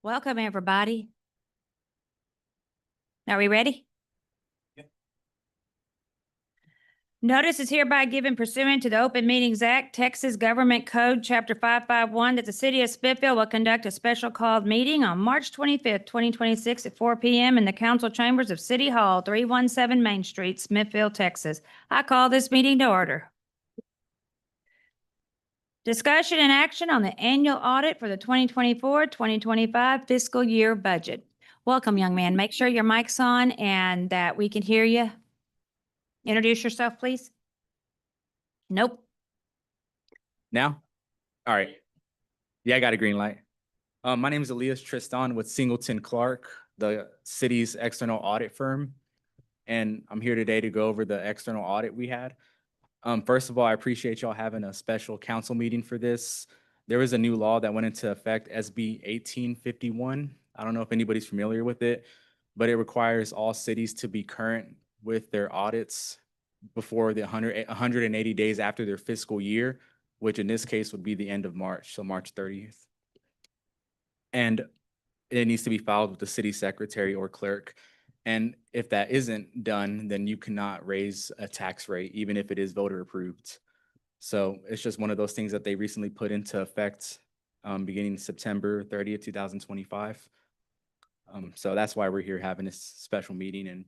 Welcome, everybody. Are we ready? Yep. Notice is hereby given pursuant to the Open Meetings Act, Texas Government Code, Chapter 551, that the city of Smithville will conduct a special called meeting on March 25th, 2026 at 4 p.m. in the council chambers of City Hall, 317 Main Street, Smithville, Texas. I call this meeting to order. Discussion and action on the annual audit for the 2024-2025 fiscal year budget. Welcome, young man. Make sure your mic's on and that we can hear you. Introduce yourself, please. Nope. Now? All right. Yeah, I got a green light. My name is Elias Tristan with Singleton Clark, the city's external audit firm. And I'm here today to go over the external audit we had. First of all, I appreciate y'all having a special council meeting for this. There was a new law that went into effect, SB 1851. I don't know if anybody's familiar with it, but it requires all cities to be current with their audits before the 180 days after their fiscal year, which in this case would be the end of March, so March 30th. And it needs to be filed with the city secretary or clerk. And if that isn't done, then you cannot raise a tax rate, even if it is voter approved. So it's just one of those things that they recently put into effect beginning September 30th, 2025. So that's why we're here having this special meeting.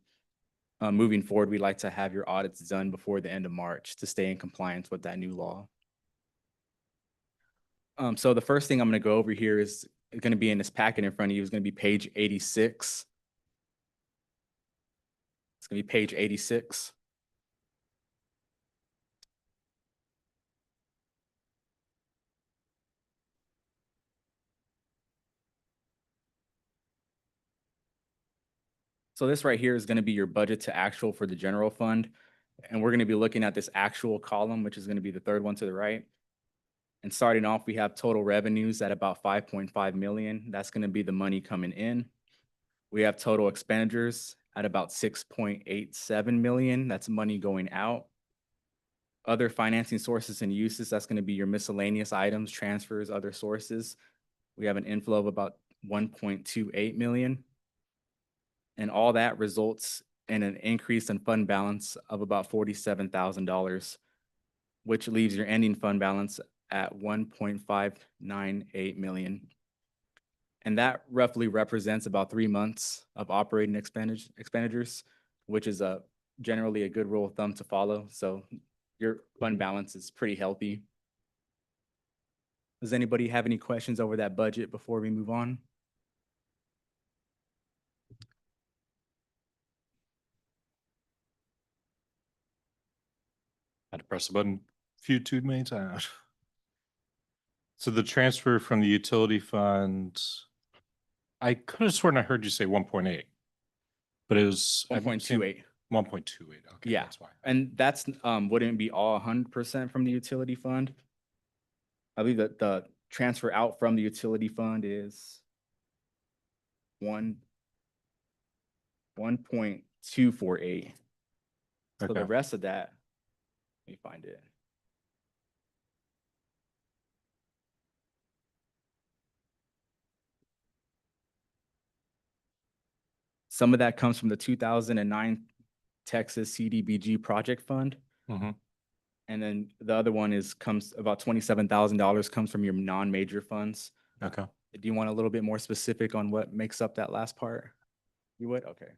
And moving forward, we'd like to have your audits done before the end of March to stay in compliance with that new law. So the first thing I'm going to go over here is going to be in this packet in front of you is going to be page 86. It's going to be page 86. So this right here is going to be your budget to actual for the general fund. And we're going to be looking at this actual column, which is going to be the third one to the right. And starting off, we have total revenues at about 5.5 million. That's going to be the money coming in. We have total expenditures at about 6.87 million. That's money going out. Other financing sources and uses, that's going to be your miscellaneous items, transfers, other sources. We have an inflow of about 1.28 million. And all that results in an increase in fund balance of about $47,000, which leaves your ending fund balance at 1.598 million. And that roughly represents about 3 months of operating expenditures, which is generally a good rule of thumb to follow. So your fund balance is pretty healthy. Does anybody have any questions over that budget before we move on? Had to press a button a few too many times. So the transfer from the utility fund, I could have sworn I heard you say 1.8, but it was 1.28. 1.28. Okay, Yeah. that's why. And that's wouldn't be all 100% from the utility fund. I believe that the transfer out from the utility fund is 1.248. So Okay. the rest of that, let me find it. Some of that comes from the 2009 Texas CDBG project fund. Mhm. And then the other one comes about $27,000 comes from your non-major funds. Okay. Do you want a little bit more specific on what makes up that last part? You would? Okay.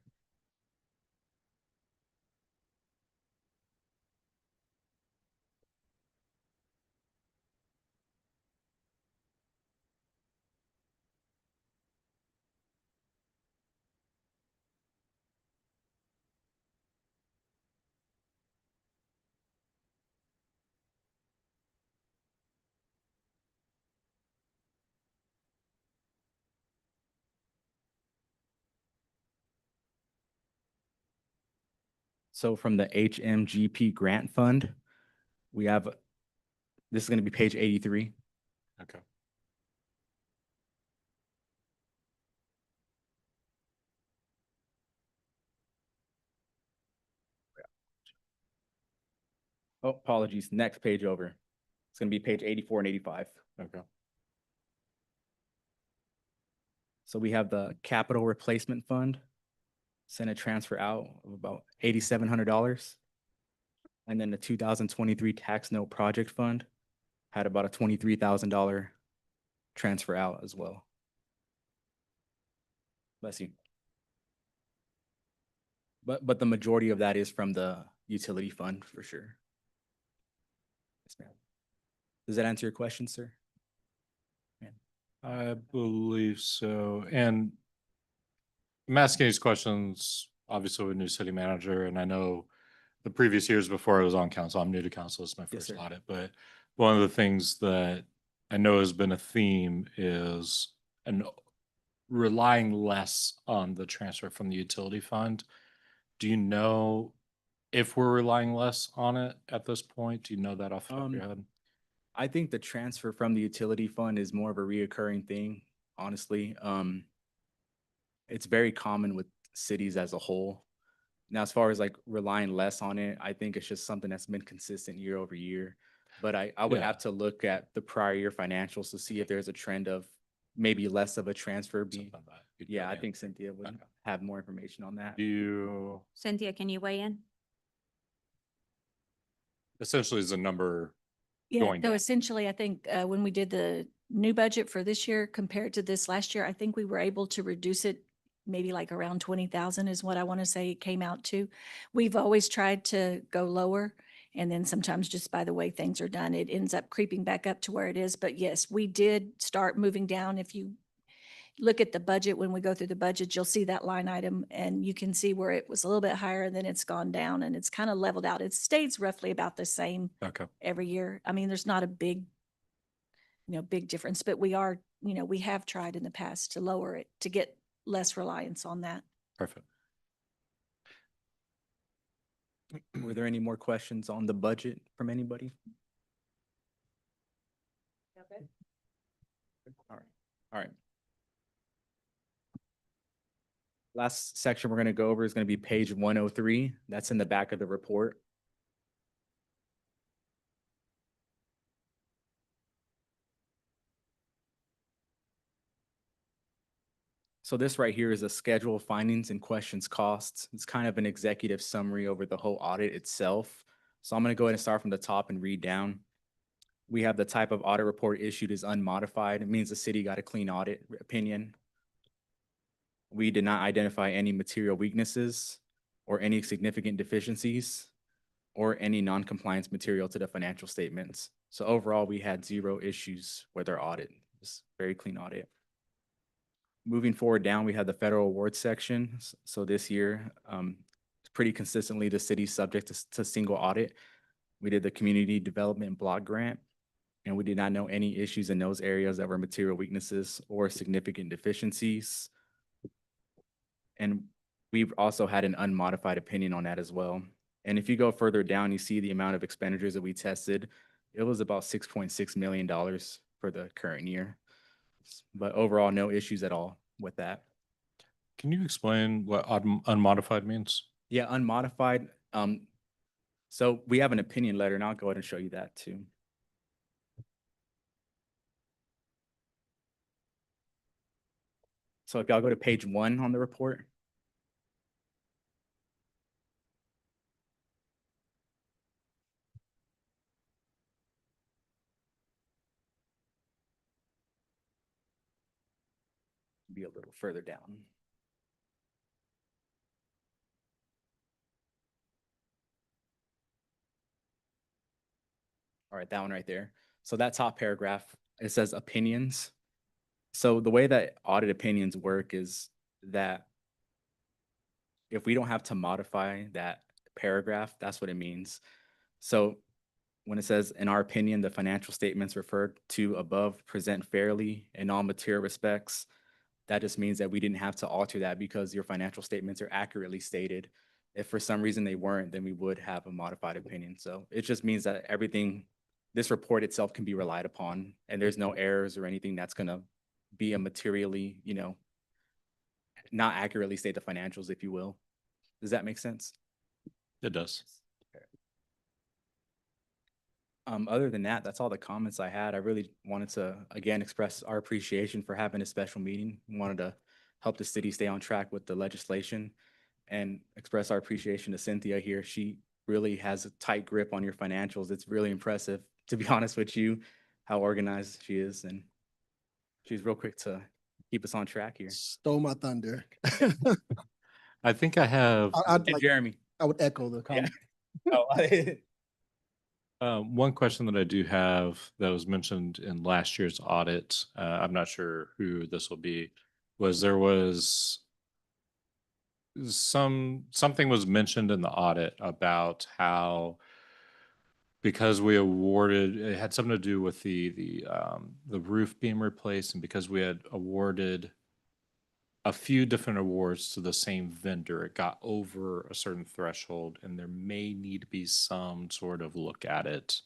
So from the HMGP grant fund, we have, this is going to be page 83. Okay. Oh, apologies. Next page over. It's going to be page 84 and 85. Okay. So we have the capital replacement fund, sent a transfer out of about $8,700. And then the 2023 tax note project fund had about a $23,000 transfer out as well. Bless you. But the majority of that is from the utility fund for sure. Yes, ma'am. Does that answer your question, sir? I believe so. And I'm asking these questions, obviously with new city manager, and I know the previous years before I was on council, I'm new to council, it's my Yes, first sir. audit, but one of the things that I know has been a theme is relying less on the transfer from the utility fund. Do you know if we're relying less on it at this point? Do you know that off the top of your head? I think the transfer from the utility fund is more of a reoccurring thing, honestly. It's very common with cities as a whole. Now, as far as like relying less on it, I think it's just something that's been consistent year over year. But I would Yeah. have to look at the prior year financials to see if there's a trend of maybe less of a transfer. Something like that. You'd Yeah, go I in. think Cynthia would Okay. have more information on that. Do you, Cynthia, can you weigh in? essentially is a number Yeah, going so down. essentially, I think when we did the new budget for this year compared to this last year, I think we were able to reduce it maybe like around 20,000 is what I want to say it came out to. We've always tried to go lower, and then sometimes just by the way things are done, it ends up creeping back up to where it is. But yes, we did start moving down. If you look at the budget, when we go through the budget, you'll see that line item and you can see where it was a little bit higher and then it's gone down and it's kind of leveled out. It stays roughly about the same Okay. every year. I mean, there's not a big, big difference, but we are, we have tried in the past to lower it, to get less reliance on that. Perfect. Were there any more questions on the budget from anybody? All right, all right. Last section we're gonna go over is gonna be page 103. That's in the back of the report. So this right here is a schedule of findings and questions costs. It's kind of an executive summary over the whole audit itself. So I'm gonna go ahead and start from the top and read down. We have the type of audit report issued is unmodified. It means the city got a clean audit opinion. We did not identify any material weaknesses or any significant deficiencies or any non-compliance material to the financial statements. So overall, we had 0 issues with our audit. It's a very clean audit. Moving forward down, we have the federal awards section. So this year, pretty consistently, the city's subject to single audit. We did the community development block grant, and we did not know any issues in those areas that were material weaknesses or significant deficiencies. And we've also had an unmodified opinion on that as well. And if you go further down, you see the amount of expenditures that we tested. It was about $6.6 million for the current year. But overall, no issues at all with that. Can you explain what unmodified means? Yeah, unmodified. So we have an opinion letter, and I'll go ahead and show you that too. So if y'all go to page 1 on the report. Be a little further down. All right, that one right there. So that top paragraph, it says opinions. So the way that audit opinions work is that if we don't have to modify that paragraph, that's what it means. So when it says, in our opinion, the financial statements referred to above present fairly in all material respects, that just means that we didn't have to alter that because your financial statements are accurately stated. If for some reason they weren't, then we would have a modified opinion. So it just means that everything, this report itself can be relied upon, and there's no errors or anything that's gonna be a materially, not accurately state the financials, if you will. Does that make sense? It does. Other than that, that's all the comments I had. I really wanted to, again, express our appreciation for having a special meeting. We wanted to help the city stay on track with the legislation and express our appreciation to Cynthia here. She really has a tight grip on your financials. It's really impressive, to be honest with you, how organized she is. And she's real quick to keep us on track here. Stole my thunder. I think I have I'd And like, Jeremy. I would echo the comment. one question that I do have that was mentioned in last year's audit. I'm not sure who this will be. There was something was mentioned in the audit about how because we awarded, it had something to do with the roof being replaced, and because we had awarded a few different awards to the same vendor, it got over a certain threshold, and there may need to be some sort of look at it.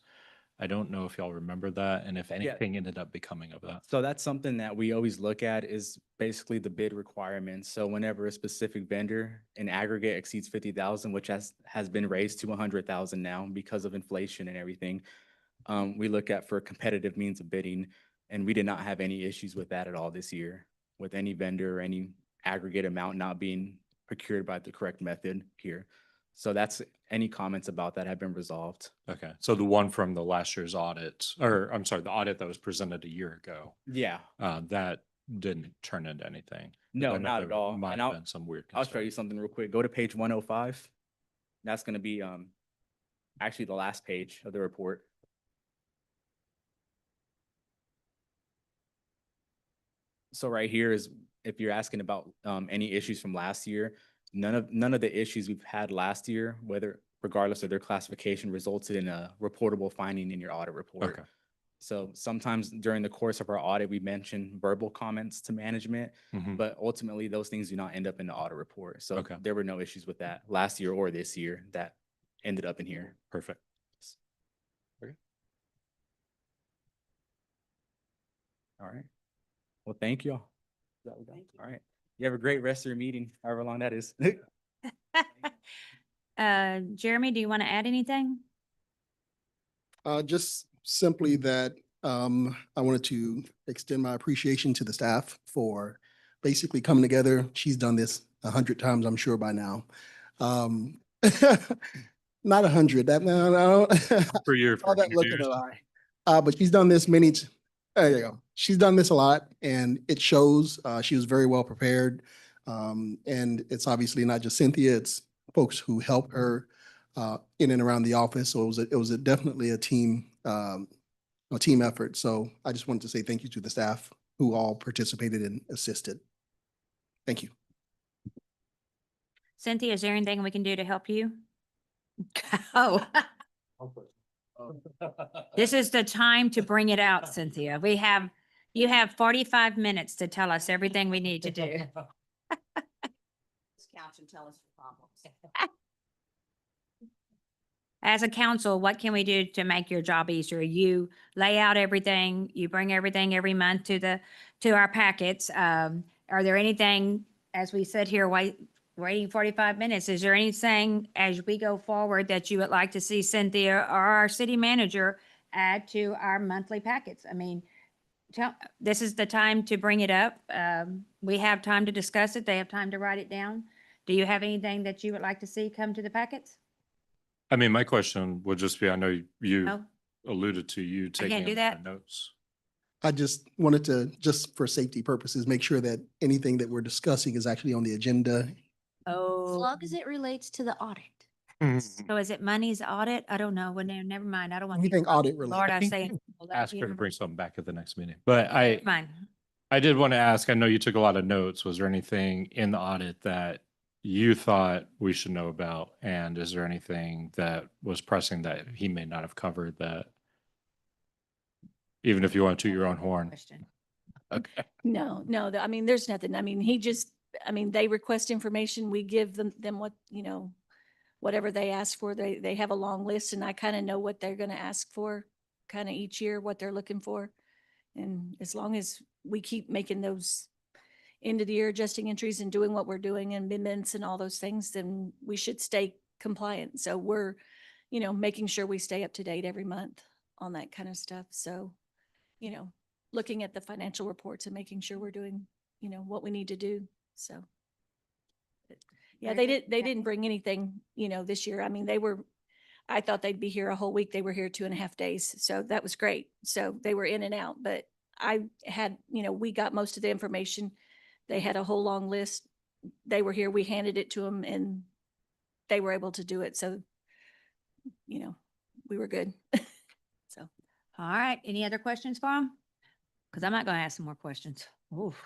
I don't know if y'all remember that, and if anything ended up becoming of that. So that's something that we always look at is basically the bid requirements. So whenever a specific vendor in aggregate exceeds 50,000, which has been raised to 100,000 now because of inflation and everything, we look at for competitive means of bidding, and we did not have any issues with that at all this year, with any vendor or any aggregate amount not being procured by the correct method here. So that's, any comments about that have been resolved. Okay, so the one from the last year's audit, or I'm sorry, the audit that was presented a year ago, Yeah, that didn't turn into anything. no, I know not there at all. Might And have been some weird. I'll show concern. you something real quick. Go to page 105. That's gonna be actually the last page of the report. So right here is, if you're asking about any issues from last year, none of the issues we've had last year, whether regardless of their classification, resulted in a reportable finding in your audit report. Okay. So sometimes during the course of our audit, we mention verbal comments to management, Mhm. but ultimately those things do not end up in the audit report. So Okay. there were no issues with that last year or this year that ended up in here. Perfect. All right. Well, thank you all. All right. You have a great rest of your meeting, however long that is. Jeremy, do you want to add anything? Just simply that I wanted to extend my appreciation to the staff for basically coming together. She's done this 100 times, I'm sure by now. Not 100, that no. For your All that look at years. a lie. But she's done this there you go. She's done this a lot, and it shows. She was very well prepared. And it's obviously not just Cynthia, it's folks who help her in and around the office. So it was definitely a team effort. So I just wanted to say thank you to the staff who all participated and assisted. Thank you. Cynthia, is there anything we can do to help you? Oh, this is the time to bring it out, Cynthia. You have 45 minutes to tell us everything we need to do. Couch and tell us your problems. As a council, what can we do to make your job easier? You lay out everything, you bring everything every month to our packets. Are there anything, as we sit here waiting 45 minutes, is there anything as we go forward that you would like to see Cynthia or our city manager add to our monthly packets? I mean, this is the time to bring it up. We have time to discuss it. They have time to write it down. Do you have anything that you would like to see come to the packets? I mean, my question would just be, I know you No? alluded to you taking do the that. notes. I just wanted to, just for safety purposes, make sure that anything that we're discussing is actually on the agenda. As Oh, long as it relates to the audit. so is it money's audit? I don't know. Well, never mind. I don't want. to- Anything audit related. Lord, I I think say. you well, that- Ask you her to know, bring something back at the next meeting. But never mind. I did want to ask, I know you took a lot of notes. Was there anything in the audit that you thought we should know about? And is there anything that was pressing that he may not have covered that, even if you want to toot your own horn? Question. Okay. No, I mean, there's nothing. I mean, they request information, we give them what, whatever they ask for. They have a long list, and I kind of know what they're going to ask for kind of each year, what they're looking for. And as long as we keep making those end of the year adjusting entries and doing what we're doing and amendments and all those things, then we should stay compliant. So we're, making sure we stay up to date every month on that kind of stuff. So, you know, looking at the financial reports and making sure we're doing, you know, what we need to do. So. Yeah, Very good. they didn't bring anything, you know, this year. I mean, I thought they'd be here a whole week. They were here 2.5 days. So that was great. So they were in and out, but I had, you know, we got most of the information. They had a whole long list. They were here, we handed it to them and they were able to do it. So, you know, we were good. So. All right, any other questions for him? Because I'm not going to ask some more questions. Oof.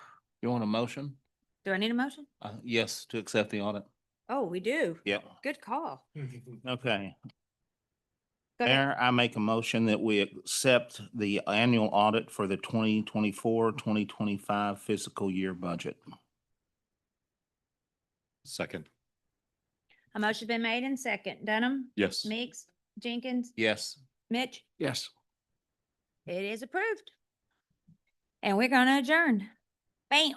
You want a motion? Do I need a motion? Yes, to accept the audit. Oh, we do. Yep. Good call. Okay. Go ahead. Mayor, I make a motion that we accept the annual audit for the 2024-2025 fiscal year budget. Second. A motion been made and second. Dunham, Yes. Meeks, Jenkins, Yes. Mitch, Yes. it is approved. And we're going to adjourn. Bam.